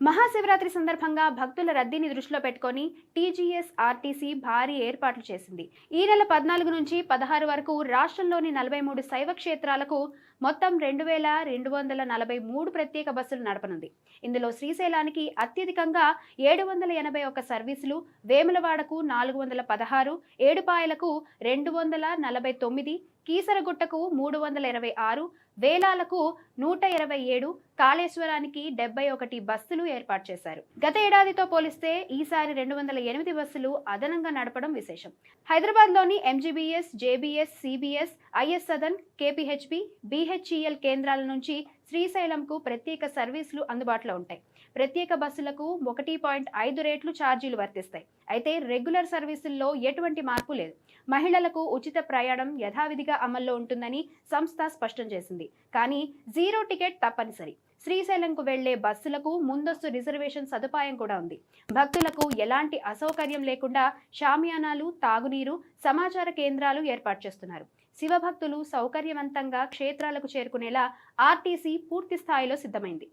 మహాశివరాత్రి సందర్భంగా భక్తుల రద్దీని దృష్టిలో పెట్టుకొని టీజీఎస్ ఆర్టీసీ భారీ ఏర్పాట్లు చేసింది. ఈ నెల 14 నుంచి 16 వరకు రాష్ట్రంలోని 43 శైవ క్షేత్రాలకు మొత్తం 2243 ప్రత్యేక బస్సులు నడపనుంది. ఇందులో శ్రీశైలానికి అత్యధికంగా 781 సర్వీసులు, వేములవాడకు 416, ఏడుపాయలకు 249, కీసరగుట్టకు 326, వేలాలకు 127, కాళేశ్వరానికి 71 బస్సులు ఏర్పాటు చేశారు. గత ఏడాదితో పోలిస్తే ఈసారి 208 బస్సులు అదనంగా నడపడం విశేషం. హైదరాబాద్లోని MGBS, JBS, CBS, IS Sadan, KPHB, BHEL కేంద్రాల నుంచి శ్రీశైలంకు ప్రత్యేక సర్వీసులు అందుబాటులో ఉంటాయి. ప్రత్యేక బస్సులకు 1.5 రేట్లు ఛార్జీలు వర్తిస్తాయి. అయితే రెగ్యులర్ సర్వీసుల్లో ఎటువంటి మార్పు లేదు. మహిళలకు ఉచిత ప్రయాణం యథావిధిగా అమల్లో ఉంటుందని సంస్థ స్పష్టం చేసింది. కానీ జీరో టికెట్ తప్పనిసరి. శ్రీశైలంకు వెళ్లే బస్సులకు ముందస్తు రిజర్వేషన్ సదుపాయం కూడా ఉంది. భక్తులకు ఎలాంటి అసౌకర్యం లేకుండా షామియానాలు, తాగునీరు, సమాచార కేంద్రాలు ఏర్పాటు చేస్తున్నారు. శివభక్తులు సౌకర్యవంతంగా క్షేత్రాలకు చేరుకునేలా ఆర్టీసీ పూర్తి స్థాయిలో సిద్ధమైంది.